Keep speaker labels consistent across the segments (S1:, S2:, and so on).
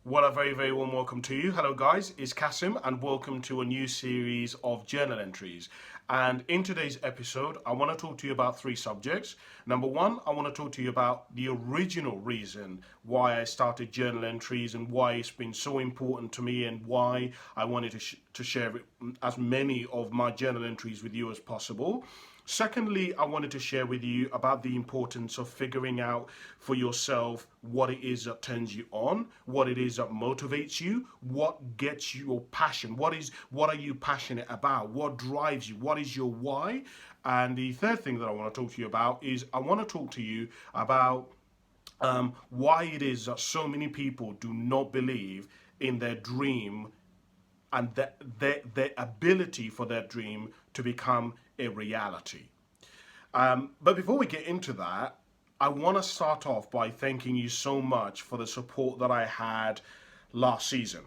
S1: Well, a very, very warm welcome to you. Hello, guys. It's Cassim, and welcome to a new series of journal entries. And in today's episode, I want to talk to you about three subjects. Number one, I want to talk to you about the original reason why I started journal entries and why it's been so important to me and why I wanted to share as many of my journal entries with you as possible. Secondly, I wanted to share with you about the importance of figuring out for yourself what it is that turns you on, what it is that motivates you, what gets you your passion, what are you passionate about, what drives you, what is your why. And the third thing that I want to talk to you about is I want to talk to you about why it is that so many people do not believe in their dream and their ability for their dream to become a reality. But before we get into that, I want to start off by thanking you so much for the support that I had last season.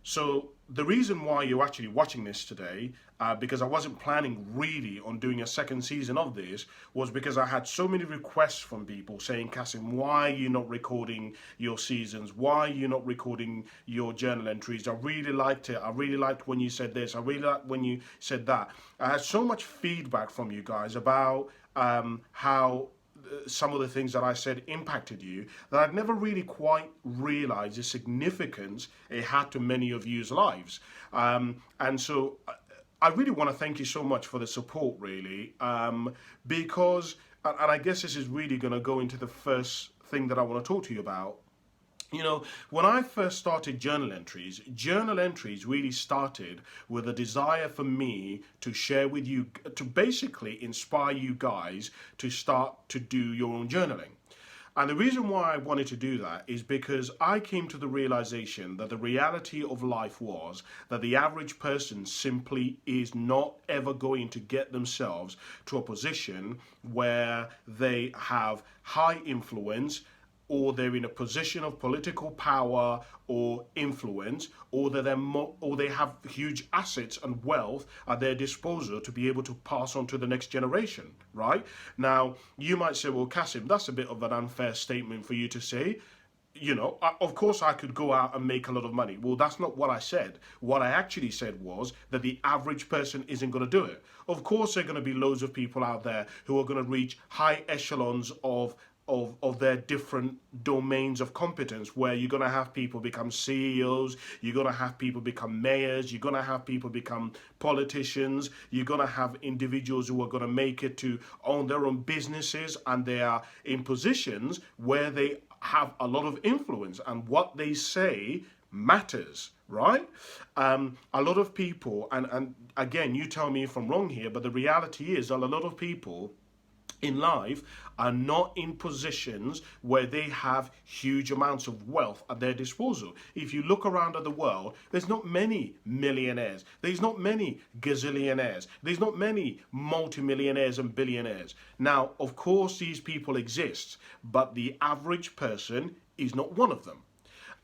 S1: So the reason why you're actually watching this today, because I wasn't planning really on doing a second season of this, was because I had so many requests from people saying, Cassim, why are you not recording your seasons? Why are you not recording your journal entries? I really liked it. I really liked when you said this. I really liked when you said that. I had so much feedback from you guys about how some of the things that I said impacted you that I'd never really quite realized the significance it had to many of you's lives. And so I really want to thank you so much for the support, really, because, and I guess this is really going to go into the first thing that I want to talk to you about. You know, when I first started journal entries really started with a desire for me to share with you, to basically inspire you guys to start to do your own journaling. And the reason why I wanted to do that is because I came to the realization that the reality of life was that the average person simply is not ever going to get themselves to a position where they have high influence, or they're in a position of political power or influence, or that or they have huge assets and wealth at their disposal to be able to pass on to the next generation, right? Now, you might say, well, Cassim, that's a bit of an unfair statement for you to say. Of course I could go out and make a lot of money. Well, that's not what I said. What I actually said was that the average person isn't going to do it. Of course, there are going to be loads of people out there who are going to reach high echelons of their different domains of competence, where you're going to have people become CEOs, you're going to have people become mayors, you're going to have people become politicians, you're going to have individuals who are going to make it to own their own businesses, and they are in positions where they have a lot of influence and what they say matters, right? A lot of people, and again, you tell me if I'm wrong here, but the reality is that a lot of people in life are not in positions where they have huge amounts of wealth at their disposal. If you look around at the world, there's not many millionaires, there's not many gazillionaires, there's not many multimillionaires and billionaires. Now, of course, these people exist, but the average person is not one of them.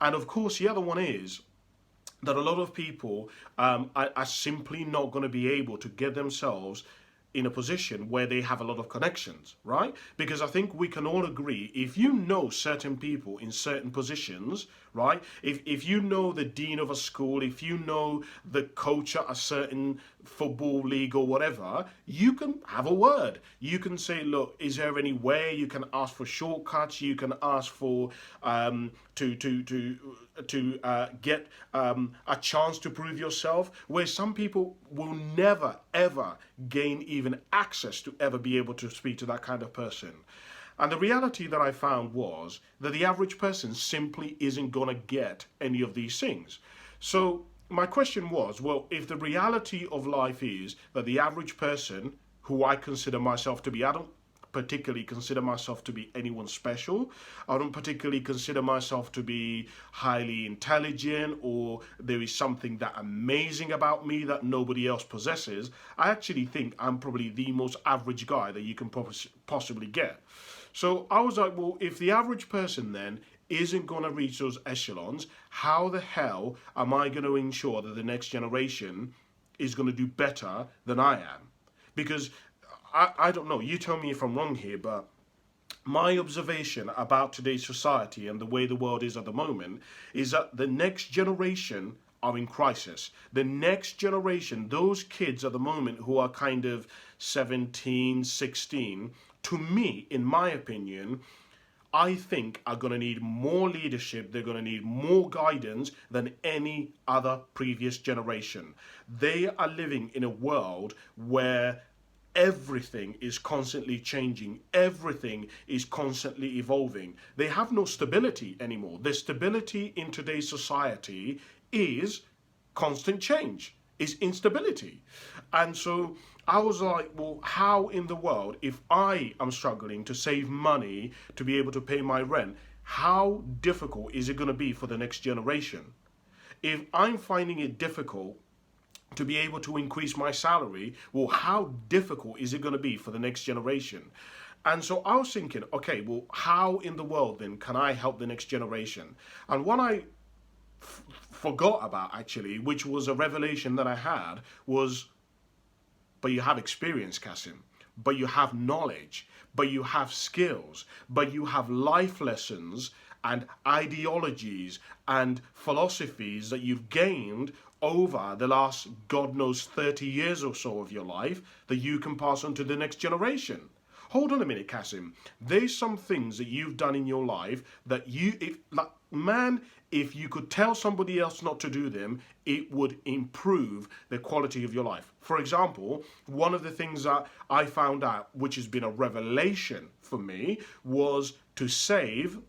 S1: And of course, the other one is that a lot of people are simply not going to be able to get themselves in a position where they have a lot of connections, right? Because I think we can all agree, if you know certain people in certain positions, right? If you know the dean of a school, if you know the coach at a certain football league or whatever, you can have a word. You can say, look, is there any way you can ask for shortcuts? You can ask for to get a chance to prove yourself, where some people will never ever gain even access to ever be able to speak to that kind of person. And the reality that I found was that the average person simply isn't going to get any of these things. So my question was, well, if the reality of life is that the average person, who I consider myself to be, I don't particularly consider myself to be anyone special. I don't particularly consider myself to be highly intelligent, or there is something that amazing about me that nobody else possesses. I actually think I'm probably the most average guy that you can possibly get. So I was like, well, if the average person then isn't going to reach those echelons, how the hell am I going to ensure that the next generation is going to do better than I am? Because I don't know, you tell me if I'm wrong here, but my observation about today's society and the way the world is at the moment is that the next generation are in crisis. The next generation, those kids at the moment who are kind of 17, 16, to me, in my opinion, I think are going to need more leadership. They're going to need more guidance than any other previous generation. They are living in a world where everything is constantly changing, everything is constantly evolving. They have no stability anymore. The stability in today's society is constant change, is instability. And so I was like, well, how in the world, if I am struggling to save money to be able to pay my rent, how difficult is it going to be for the next generation? If I'm finding it difficult to be able to increase my salary, well, how difficult is it going to be for the next generation? And so I was thinking, okay, well, how in the world then can I help the next generation? And what I forgot about, actually, which was a revelation that I had, was, but you have experience, Cassim, but you have knowledge, but you have skills, but you have life lessons and ideologies and philosophies that you've gained over the last, God knows, 30 years or so of your life that you can pass on to the next generation. Hold on a minute, Cassim. There's some things that you've done in your life that if you could tell somebody else not to do them, it would improve the quality of your life. For example, one of the things that I found out, which has been a revelation for me, was to save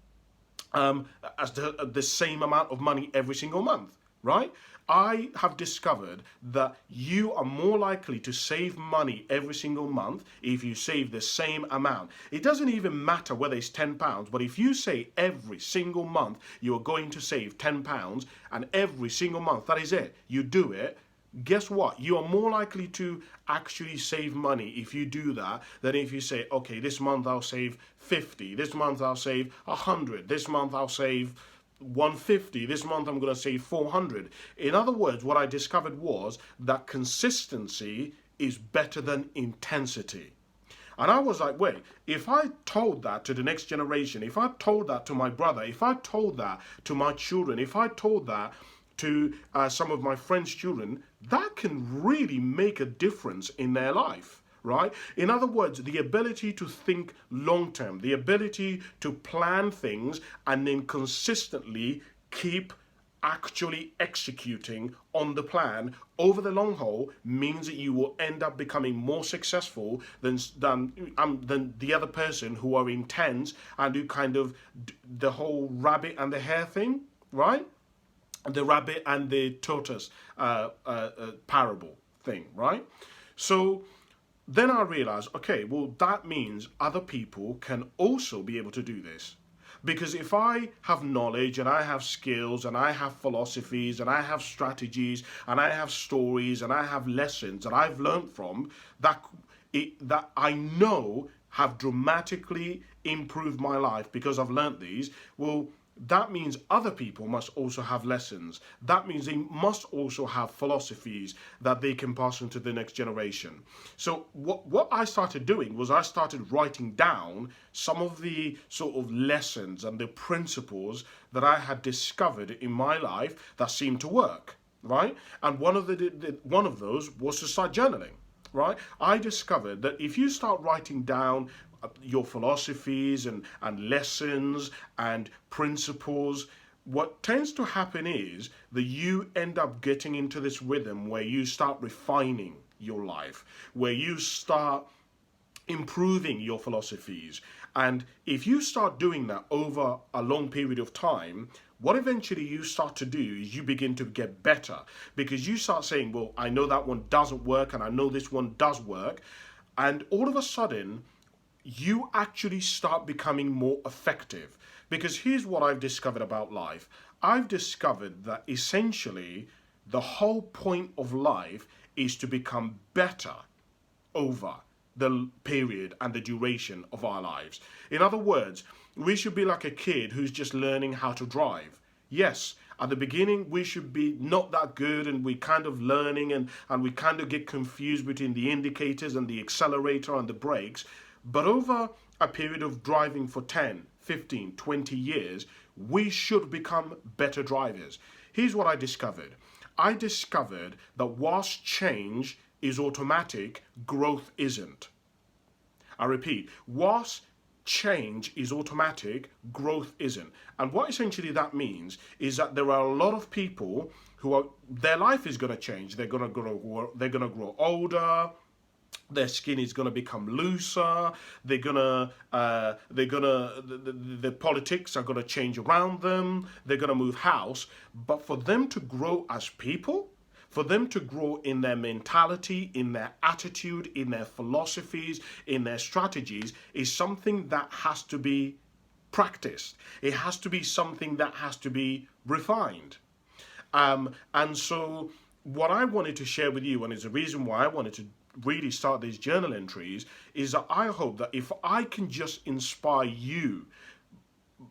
S1: the same amount of money every single month, right? I have discovered that you are more likely to save money every single month if you save the same amount. It doesn't even matter whether it's £10, but if you say every single month you are going to save £10, and every single month, that is it, you do it, guess what? You are more likely to actually save money if you do that than if you say, okay, this month I'll save 50, this month I'll save 100, this month I'll save 150, this month I'm going to save 400. In other words, what I discovered was that consistency is better than intensity. And I was like, wait, if I told that to the next generation, if I told that to my brother, if I told that to my children, if I told that to some of my friends' children, that can really make a difference in their life. Right? In other words, the ability to think long term, the ability to plan things and then consistently keep actually executing on the plan over the long haul means that you will end up becoming more successful than the other person who are intense and do kind of the whole rabbit and the hare thing, right? The rabbit and the tortoise parable thing, right? So then I realized, okay, well, that means other people can also be able to do this. Because if I have knowledge and I have skills and I have philosophies and I have strategies and I have stories and I have lessons that I've learned from that I know have dramatically improved my life because I've learned these, well, that means other people must also have lessons. That means they must also have philosophies that they can pass on to the next generation. So what I started doing was I started writing down some of the sort of lessons and the principles that I had discovered in my life that seemed to work, right? And one of those was to start journaling, right? I discovered that if you start writing down your philosophies and lessons and principles, what tends to happen is that you end up getting into this rhythm where you start refining your life, where you start improving your philosophies. And if you start doing that over a long period of time, what eventually you start to do is you begin to get better, because you start saying, well, I know that one doesn't work and I know this one does work. And all of a sudden, you actually start becoming more effective. Because here's what I've discovered about life. I've discovered that essentially the whole point of life is to become better over the period and the duration of our lives. In other words, we should be like a kid who's just learning how to drive. Yes, at the beginning, we should be not that good and we kind of learning and we kind of get confused between the indicators and the accelerator and the brakes. But over a period of driving for 10, 15, 20 years, we should become better drivers. Here's what I discovered. I discovered that whilst change is automatic, growth isn't. I repeat, whilst change is automatic, growth isn't. And what essentially that means is that there are a lot of people who are, their life is going to change. They're going to grow older. Their skin is going to become looser. The politics are going to change around them. They're going to move house. But for them to grow as people, for them to grow in their mentality, in their attitude, in their philosophies, in their strategies, is something that has to be practiced. It has to be something that has to be refined. And so what I wanted to share with you, and it's the reason why I wanted to really start these journal entries, is that I hope that if I can just inspire you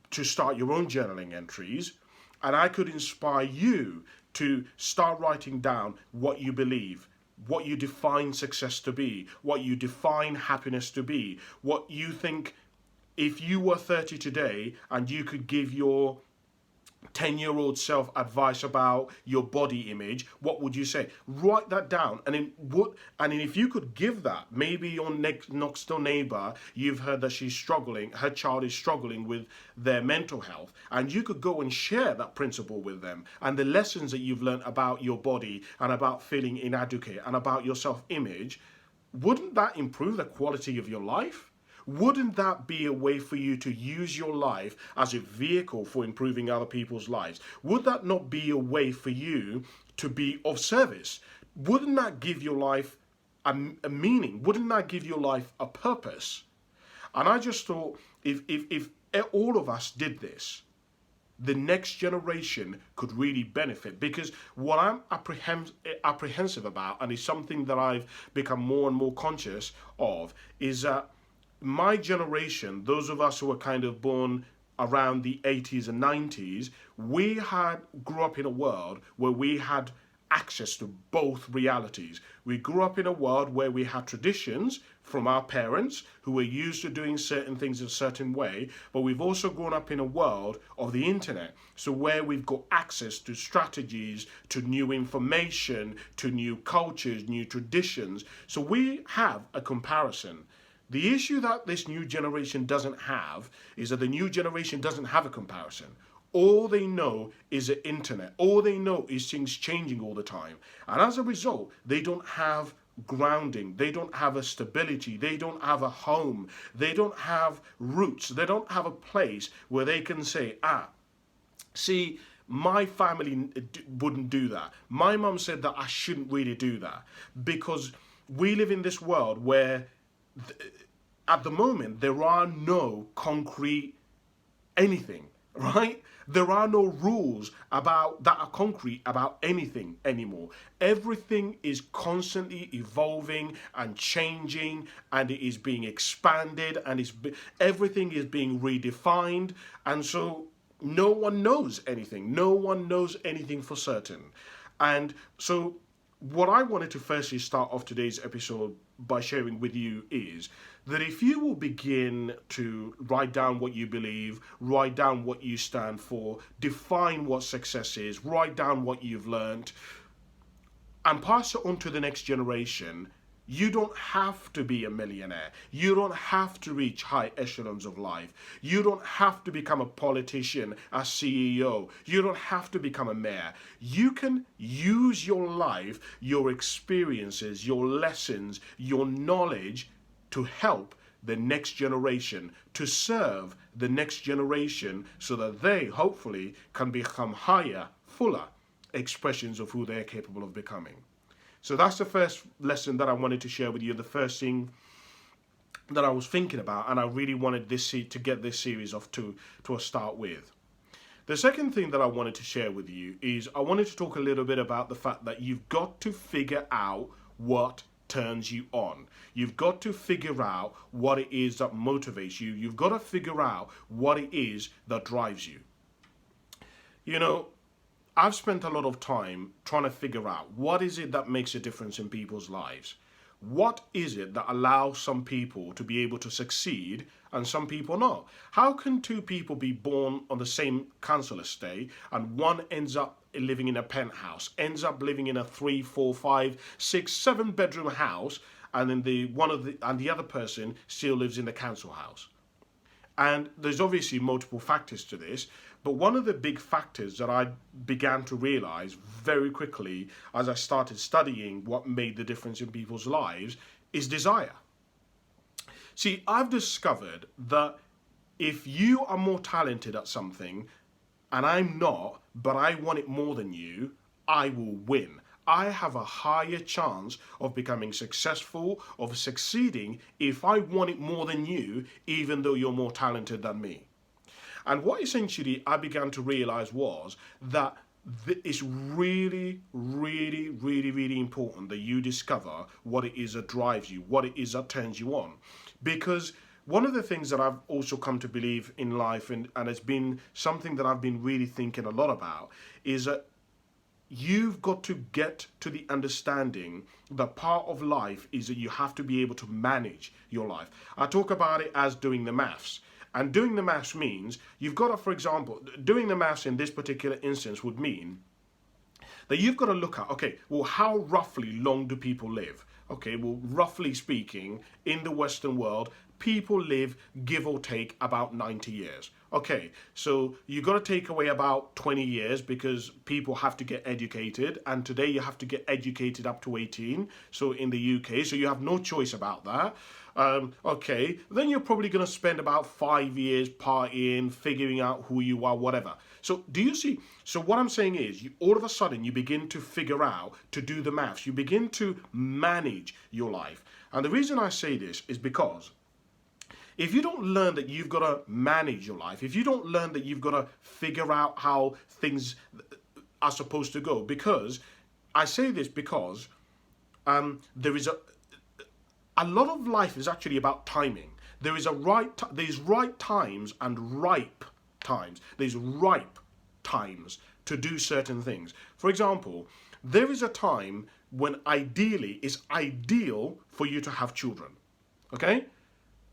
S1: to start your own journaling entries, and I could inspire you to start writing down what you believe, what you define success to be, what you define happiness to be, what you think, if you were 30 today and you could give your 10-year-old self advice about your body image, what would you say? Write that down. And if you could give that, maybe your next door neighbor, you've heard that she's struggling, her child is struggling with their mental health, and you could go and share that principle with them and the lessons that you've learned about your body and about feeling inadequate and about your self-image. Wouldn't that improve the quality of your life? Wouldn't that be a way for you to use your life as a vehicle for improving other people's lives? Would that not be a way for you to be of service? Wouldn't that give your life a meaning? Wouldn't that give your life a purpose? And I just thought, if all of us did this, the next generation could really benefit. Because what I'm apprehensive about, and is something that I've become more and more conscious of, is that my generation, those of us who were kind of born around the 80s and 90s, we grew up in a world where we had access to both realities. We grew up in a world where we had traditions from our parents who were used to doing certain things a certain way, but we've also grown up in a world of the internet, so where we've got access to strategies, to new information, to new cultures, new traditions. So we have a comparison. The issue that this new generation doesn't have is that the new generation doesn't have a comparison. All they know is the internet. All they know is things changing all the time. And as a result, they don't have grounding. They don't have a stability. They don't have a home. They don't have roots. They don't have a place where they can say, see, my family wouldn't do that. My mum said that I shouldn't really do that. Because we live in this world where at the moment there are no concrete anything, right? There are no rules about that are concrete about anything anymore. Everything is constantly evolving and changing, and it is being expanded, and everything is being redefined, and so no one knows anything. No one knows anything for certain. And so what I wanted to firstly start off today's episode by sharing with you is that if you will begin to write down what you believe, write down what you stand for, define what success is, write down what you've learned, and pass it on to the next generation, you don't have to be a millionaire. You don't have to reach high echelons of life. You don't have to become a politician, a CEO. You don't have to become a mayor. You can use your life, your experiences, your lessons, your knowledge to help the next generation, to serve the next generation so that they hopefully can become higher, fuller expressions of who they're capable of becoming. So that's the first lesson that I wanted to share with you, the first thing that I was thinking about, and I really wanted to get this series off to a start with. The second thing that I wanted to share with you is I wanted to talk a little bit about the fact that you've got to figure out what turns you on. You've got to figure out what it is that motivates you. You've got to figure out what it is that drives you. You know, I've spent a lot of time trying to figure out what is it that makes a difference in people's lives. What is it that allows some people to be able to succeed and some people not? How can two people be born on the same council estate and one ends up living in a penthouse, ends up living in a 3, 4, 5, 6, 7 bedroom house, and then the other person still lives in the council house? And there's obviously multiple factors to this, but one of the big factors that I began to realize very quickly as I started studying what made the difference in people's lives is desire. See, I've discovered that if you are more talented at something and I'm not, but I want it more than you, I will win. I have a higher chance of becoming successful, of succeeding, if I want it more than you, even though you're more talented than me. And what essentially I began to realize was that it's really, really, really, really important that you discover what it is that drives you, what it is that turns you on. Because one of the things that I've also come to believe in life, and it's been something that I've been really thinking a lot about, is that you've got to get to the understanding that part of life is that you have to be able to manage your life. I talk about it as doing the maths. And doing the maths means you've got to, for example, doing the maths in this particular instance would mean that you've got to look at, okay, well, how roughly long do people live? Okay, well, roughly speaking, in the Western world, people live, give or take, about 90 years. Okay, so you've got to take away about 20 years because people have to get educated, and today you have to get educated up to 18, so in the UK, so you have no choice about that. Okay, then you're probably going to spend about 5 years partying, figuring out who you are, whatever. So do you see? So what I'm saying is, all of a sudden you begin to figure out, to do the maths, you begin to manage your life. And the reason I say this is because if you don't learn that you've got to manage your life, if you don't learn that you've got to figure out how things are supposed to go, because I say this because there is a lot of life is actually about timing. There's right times and ripe times. There's ripe times to do certain things. For example, there is a time when ideally it's ideal for you to have children. Okay?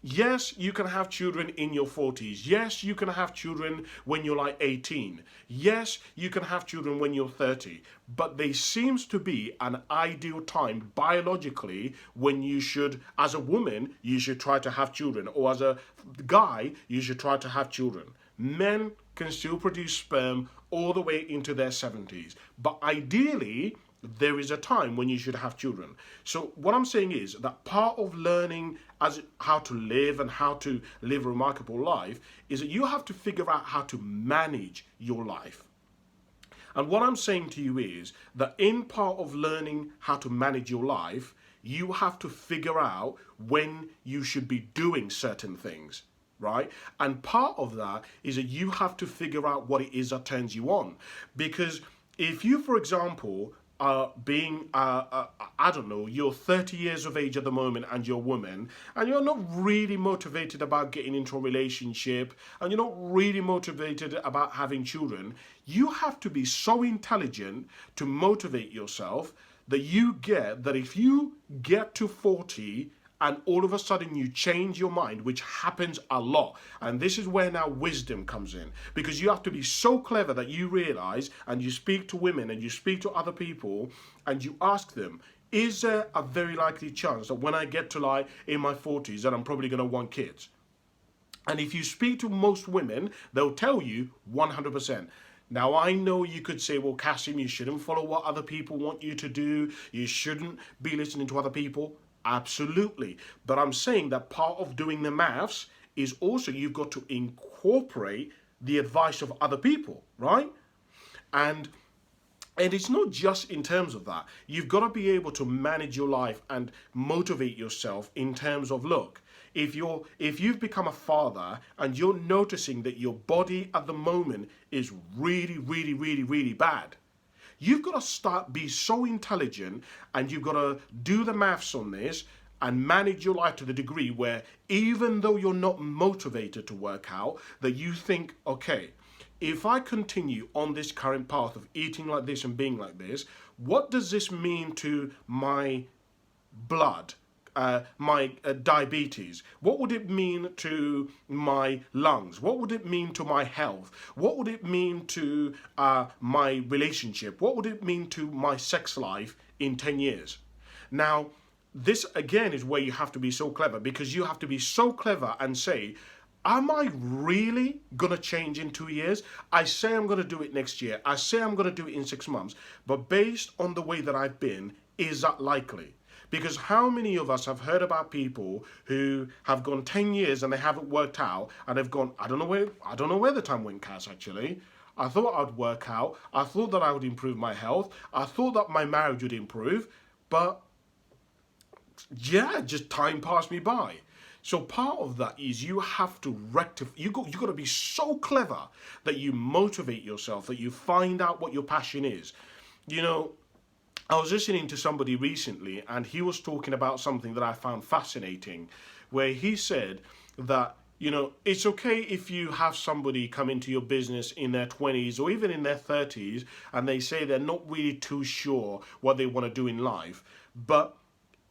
S1: Yes, you can have children in your 40s. Yes, you can have children when you're like 18. Yes, you can have children when you're 30. But there seems to be an ideal time biologically when you should, as a woman, you should try to have children. Or as a guy, you should try to have children. Men can still produce sperm all the way into their 70s. But ideally, there is a time when you should have children. So what I'm saying is that part of learning as how to live and how to live a remarkable life is that you have to figure out how to manage your life. And what I'm saying to you is that in part of learning how to manage your life, you have to figure out when you should be doing certain things, right? And part of that is that you have to figure out what it is that turns you on. Because if you, for example, I don't know, you're 30 years of age at the moment and you're a woman and you're not really motivated about getting into a relationship and you're not really motivated about having children, you have to be so intelligent to motivate yourself that you get that if you get to 40 and all of a sudden you change your mind, which happens a lot. And this is where now wisdom comes in. Because you have to be so clever that you realize and you speak to women and you speak to other people and you ask them, is there a very likely chance that when I get to like in my 40s that I'm probably going to want kids? And if you speak to most women, they'll tell you 100%. Now, I know you could say, well, Cassim, you shouldn't follow what other people want you to do. You shouldn't be listening to other people. Absolutely. But I'm saying that part of doing the maths is also you've got to incorporate the advice of other people, right? And it's not just in terms of that. You've got to be able to manage your life and motivate yourself in terms of, look, if you've become a father and you're noticing that your body at the moment is really, really, really, really bad, you've got to be so intelligent and you've got to do the maths on this and manage your life to the degree where even though you're not motivated to work out, that you think, okay, if I continue on this current path of eating like this and being like this, what does this mean to my blood, my diabetes? What would it mean to my lungs? What would it mean to my health? What would it mean to my relationship? What would it mean to my sex life in 10 years? Now, this again is where you have to be so clever, because you have to be so clever and say, am I really going to change in 2 years? I say I'm going to do it next year. I say I'm going to do it in 6 months. But based on the way that I've been, is that likely? Because how many of us have heard about people who have gone 10 years and they haven't worked out, and they've gone, I don't know where the time went, Cass, actually. I thought I'd work out. I thought that I would improve my health. I thought that my marriage would improve. But yeah, just time passed me by. So part of that is you have to rectify. You got to be so clever that you motivate yourself, that you find out what your passion is. You know, I was listening to somebody recently, and he was talking about something that I found fascinating, where he said that, you know, it's okay if you have somebody come into your business in their 20s or even in their 30s, and they say they're not really too sure what they want to do in life, but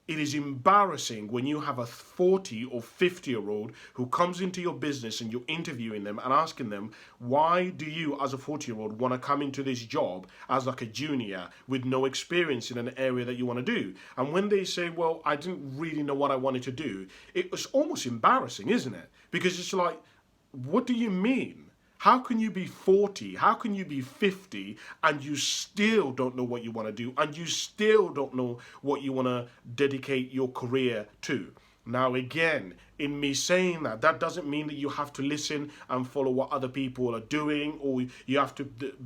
S1: it is embarrassing when you have a 40 or 50-year-old who comes into your business and you're interviewing them and asking them, why do you as a 40-year-old want to come into this job as like a junior with no experience in an area that you want to do? And when they say, well, I didn't really know what I wanted to do, it was almost embarrassing, isn't it? Because it's like, what do you mean? How can you be 40? How can you be 50 and you still don't know what you want to do, and you still don't know what you want to dedicate your career to? Now, again, in me saying that, that doesn't mean that you have to listen and follow what other people are doing, or you have to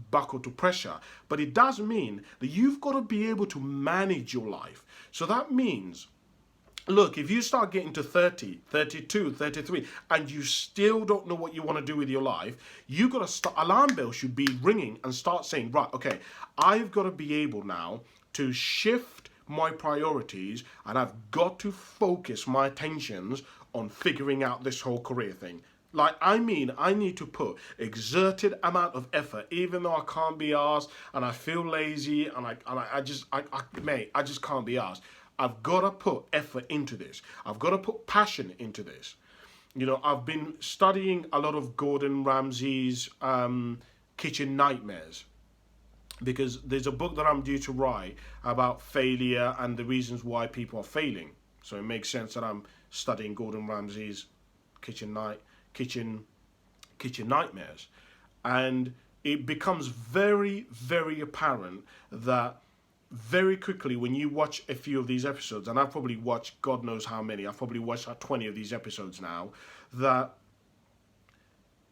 S1: buckle to pressure. But it does mean that you've got to be able to manage your life. So that means, look, if you start getting to 30, 32, 33, and you still don't know what you want to do with your life, you got to start, alarm bells should be ringing and start saying, right, okay, I've got to be able now to shift my priorities, and I've got to focus my attentions on figuring out this whole career thing. Like, I mean, I need to put exerted amount of effort, even though I can't be asked and I feel lazy and I just can't be asked. I've got to put effort into this. I've got to put passion into this. You know, I've been studying a lot of Gordon Ramsay's Kitchen Nightmares, because there's a book that I'm due to write about failure and the reasons why people are failing. So it makes sense that I'm studying Gordon Ramsay's Kitchen Nightmares. And it becomes very, very apparent that very quickly when you watch a few of these episodes, and I've probably watched God knows how many, I've probably watched like 20 of these episodes now, that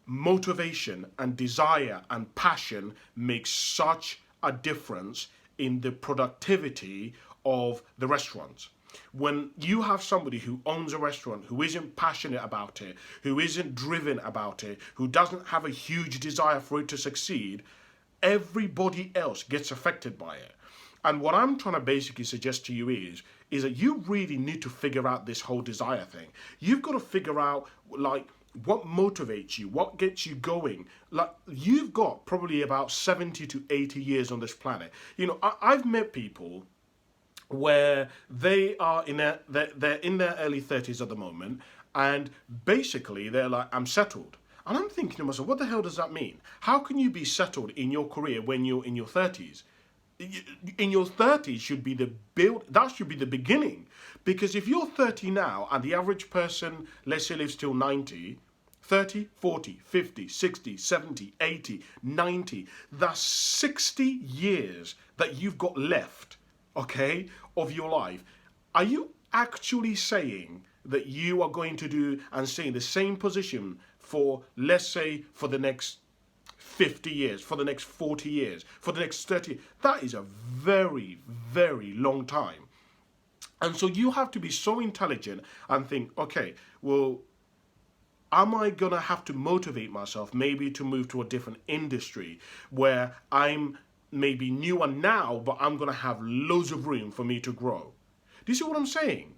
S1: motivation and desire and passion makes such a difference in the productivity of the restaurant. When you have somebody who owns a restaurant, who isn't passionate about it, who isn't driven about it, who doesn't have a huge desire for it to succeed, everybody else gets affected by it. And what I'm trying to basically suggest to you is that you really need to figure out this whole desire thing. You've got to figure out, like, what motivates you, what gets you going. Like, you've got probably about 70 to 80 years on this planet. You know, I've met people where they are they're in their early 30s at the moment, and basically they're like, I'm settled. And I'm thinking to myself, what the hell does that mean? How can you be settled in your career when you're in your 30s? In your 30s should be that should be the beginning. Because if you're 30 now and the average person, let's say, lives till 90, 30, 40, 50, 60, 70, 80, 90, that's 60 years that you've got left, okay, of your life. Are you actually saying that you are going to do and stay in the same position for, let's say, for the next 50 years, for the next 40 years, for the next 30? That is a very, very long time. And so you have to be so intelligent and think, okay, well, am I going to have to motivate myself maybe to move to a different industry where I'm maybe newer now, but I'm going to have loads of room for me to grow? Do you see what I'm saying?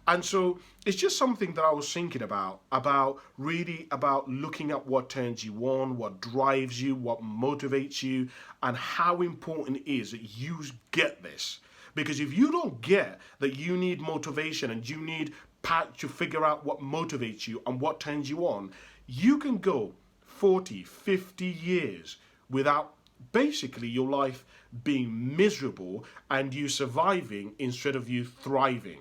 S1: And so it's just something that I was thinking about really about looking at what turns you on, what drives you, what motivates you, and how important it is that you get this. Because if you don't get that you need motivation and you need to figure out what motivates you and what turns you on, you can go 40, 50 years without basically your life being miserable and you surviving instead of you thriving,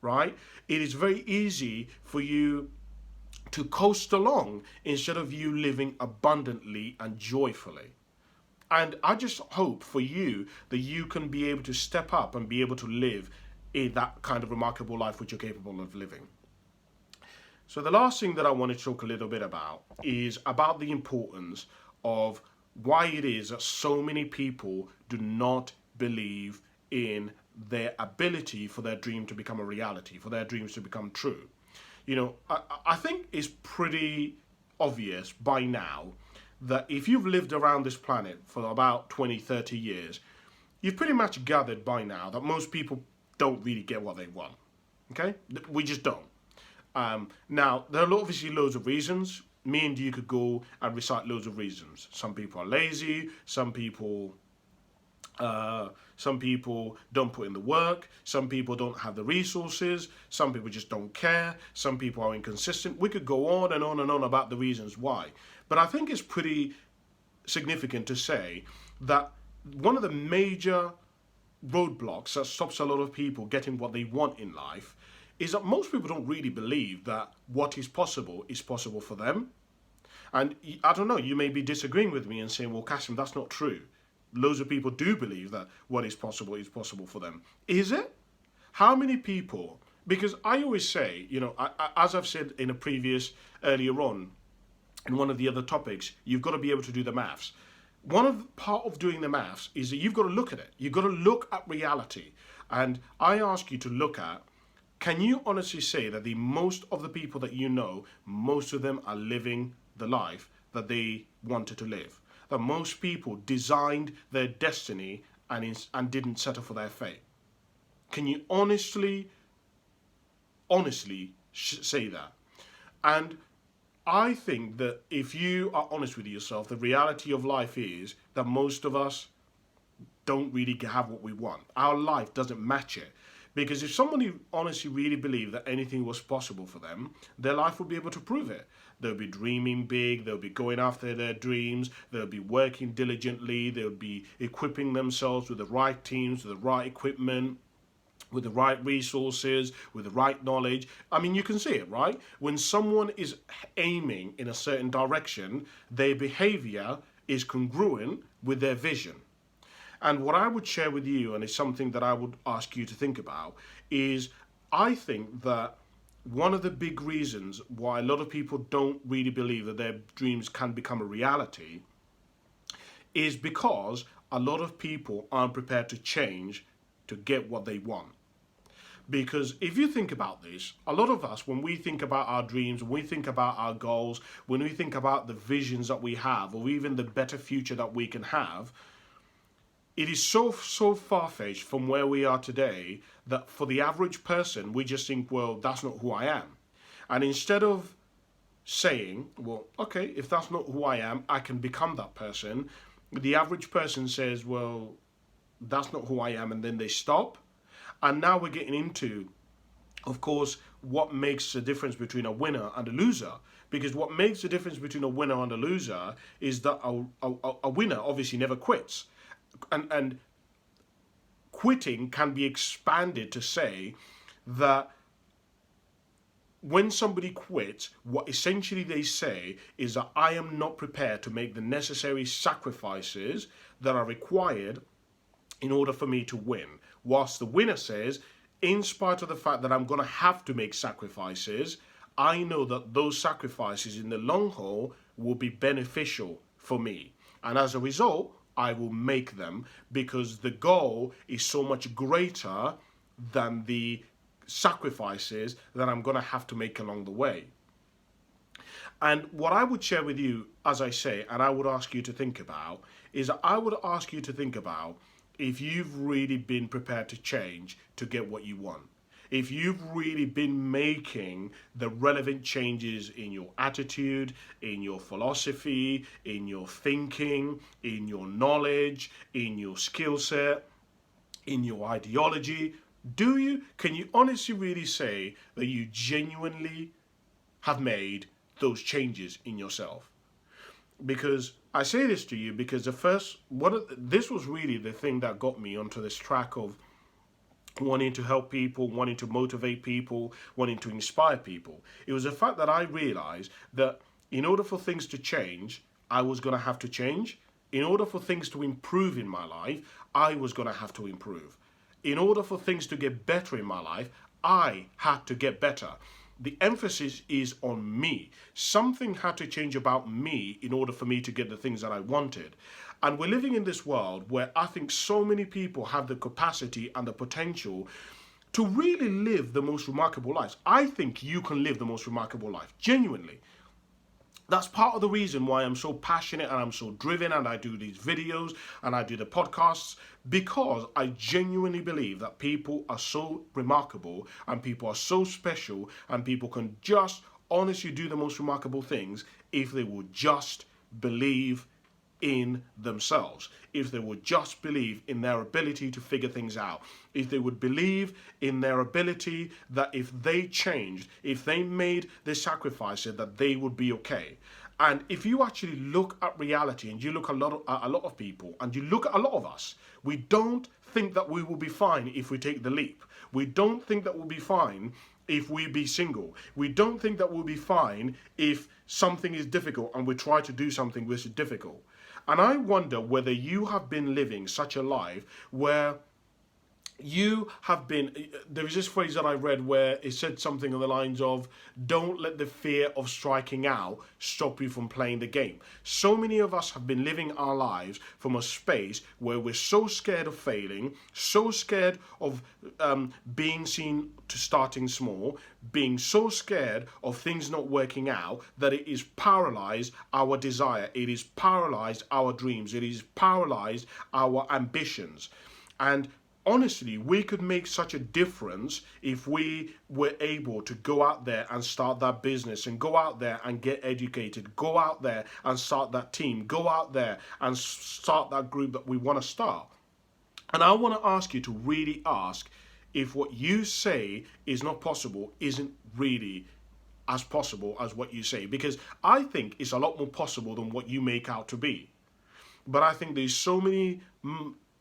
S1: right? It is very easy for you to coast along instead of you living abundantly and joyfully. And I just hope for you that you can be able to step up and be able to live in that kind of remarkable life which you're capable of living. So the last thing that I want to talk a little bit about is about the importance of why it is that so many people do not believe in their ability for their dream to become a reality, for their dreams to become true. I think it's pretty obvious by now that if you've lived around this planet for about 20, 30 years, you've pretty much gathered by now that most people don't really get what they want. Okay? We just don't. Now, there are obviously loads of reasons. Me and you could go and recite loads of reasons. Some people are lazy, some people don't put in the work, some people don't have the resources, some people just don't care, some people are inconsistent. We could go on and on and on about the reasons why. But I think it's pretty significant to say that one of the major roadblocks that stops a lot of people getting what they want in life is that most people don't really believe that what is possible for them. And I don't know, you may be disagreeing with me and saying, well, Cassim, that's not true. Loads of people do believe that what is possible for them. Is it? How many people? Because I always say, as I've said in a previous, earlier on, in one of the other topics, you've got to be able to do the maths. Part of doing the maths is that you've got to look at it. You've got to look at reality. And I ask you to look at, can you honestly say that the most of the people that you know, most of them are living the life that they wanted to live? That most people designed their destiny and didn't settle for their fate? Can you honestly say that? And I think that if you are honest with yourself, the reality of life is that most of us don't really have what we want. Our life doesn't match it. Because if somebody honestly really believed that anything was possible for them, their life would be able to prove it. They'll be dreaming big, they'll be going after their dreams, they'll be working diligently, they'll be equipping themselves with the right teams, with the right equipment, with the right resources, with the right knowledge. I mean, you can see it, right? When someone is aiming in a certain direction, their behavior is congruent with their vision. And what I would share with you, and it's something that I would ask you to think about, is I think that one of the big reasons why a lot of people don't really believe that their dreams can become a reality is because a lot of people aren't prepared to change to get what they want. Because if you think about this, a lot of us, when we think about our dreams, when we think about our goals, when we think about the visions that we have, or even the better future that we can have, it is so far-fetched from where we are today that for the average person, we just think, well, that's not who I am. And instead of saying, well, okay, if that's not who I am, I can become that person, the average person says, well, that's not who I am, and then they stop. And now we're getting into, of course, what makes the difference between a winner and a loser. Because what makes the difference between a winner and a loser is that a winner obviously never quits. And quitting can be expanded to say that when somebody quits, what essentially they say is that I am not prepared to make the necessary sacrifices that are required in order for me to win. Whilst the winner says, in spite of the fact that I'm going to have to make sacrifices, I know that those sacrifices in the long haul will be beneficial for me. And as a result, I will make them because the goal is so much greater than the sacrifices that I'm going to have to make along the way. And what I would share with you, as I say, and I would ask you to think about, is I would ask you to think about if you've really been prepared to change to get what you want. If you've really been making the relevant changes in your attitude, in your philosophy, in your thinking, in your knowledge, in your skill set, in your ideology? Do you? Can you honestly really say that you genuinely have made those changes in yourself? Because I say this to you because this was really the thing that got me onto this track of wanting to help people, wanting to motivate people, wanting to inspire people. It was the fact that I realized that in order for things to change, I was going to have to change. In order for things to improve in my life, I was going to have to improve. In order for things to get better in my life, I had to get better. The emphasis is on me. Something had to change about me in order for me to get the things that I wanted. And we're living in this world where I think so many people have the capacity and the potential to really live the most remarkable lives. I think you can live the most remarkable life, genuinely. That's part of the reason why I'm so passionate and I'm so driven and I do these videos and I do the podcasts, because I genuinely believe that people are so remarkable and people are so special and people can just honestly do the most remarkable things if they would just believe in themselves, if they would just believe in their ability to figure things out, if they would believe in their ability that if they changed, if they made the sacrifice, that they would be okay. And if you actually look at reality and you look at a lot of people and you look at a lot of us, we don't think that we will be fine if we take the leap. We don't think that we'll be fine if we be single. We don't think that we'll be fine if something is difficult and we try to do something which is difficult. And I wonder whether you have been living such a life where you have been, there is this phrase that I read where it said something on the lines of, don't let the fear of striking out stop you from playing the game. So many of us have been living our lives from a space where we're so scared of failing, so scared of being seen to starting small, being so scared of things not working out that it is paralyzed our desire, it is paralyzed our dreams, it is paralyzed our ambitions. And honestly, we could make such a difference if we were able to go out there and start that business and go out there and get educated, go out there and start that team, go out there and start that group that we want to start. And I want to ask you to really ask if what you say is not possible isn't really as possible as what you say, because I think it's a lot more possible than what you make out to be. But I think there's so many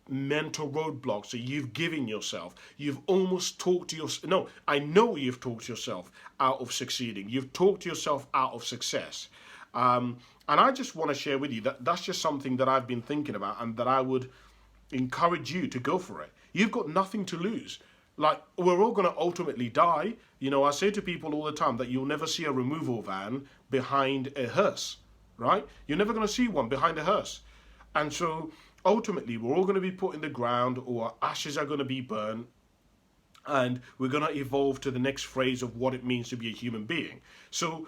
S1: mental roadblocks that you've given yourself. You've almost talked yourself. No, I know you've talked yourself out of succeeding. You've talked yourself out of success. And I just want to share with you that that's just something that I've been thinking about and that I would encourage you to go for it. You've got nothing to lose. Like, we're all going to ultimately die. You know, I say to people all the time that you'll never see a removal van behind a hearse, right? You're never going to see one behind a hearse. And so ultimately, we're all going to be put in the ground, or our ashes are going to be burned, and we're going to evolve to the next phase of what it means to be a human being. So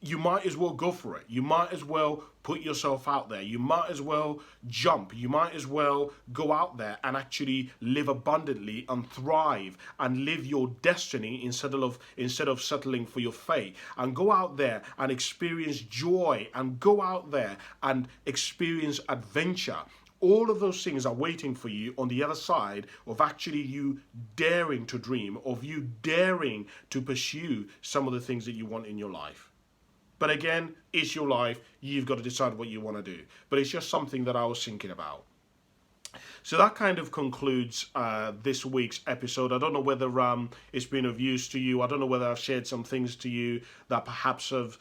S1: you might as well go for it. You might as well put yourself out there. You might as well jump. You might as well go out there and actually live abundantly and thrive and live your destiny instead of settling for your fate. And go out there and experience joy, and go out there and experience adventure. All of those things are waiting for you on the other side of actually you daring to dream, of you daring to pursue some of the things that you want in your life. But again, it's your life. You've got to decide what you want to do. But it's just something that I was thinking about. So that kind of concludes this week's episode. I don't know whether it's been of use to you. I don't know whether I've shared some things to you that perhaps have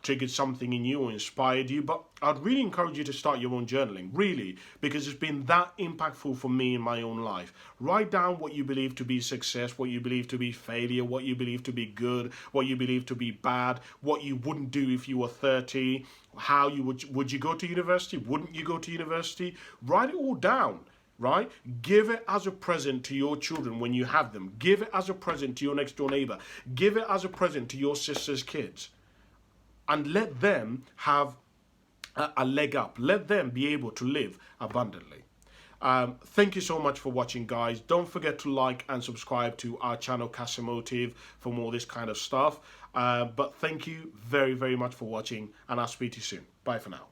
S1: triggered something in you or inspired you. But I'd really encourage you to start your own journaling, really, because it's been that impactful for me in my own life. Write down what you believe to be success, what you believe to be failure, what you believe to be good, what you believe to be bad, what you wouldn't do if you were 30, how you would you go to university, wouldn't you go to university? Write it all down, right? Give it as a present to your children when you have them. Give it as a present to your next door neighbor. Give it as a present to your sister's kids. And let them have a leg up. Let them be able to live abundantly. Thank you so much for watching, guys. Don't forget to like and subscribe to our channel Cassimotive for more of this kind of stuff. But thank you very, very much for watching, and I'll speak to you soon. Bye for now.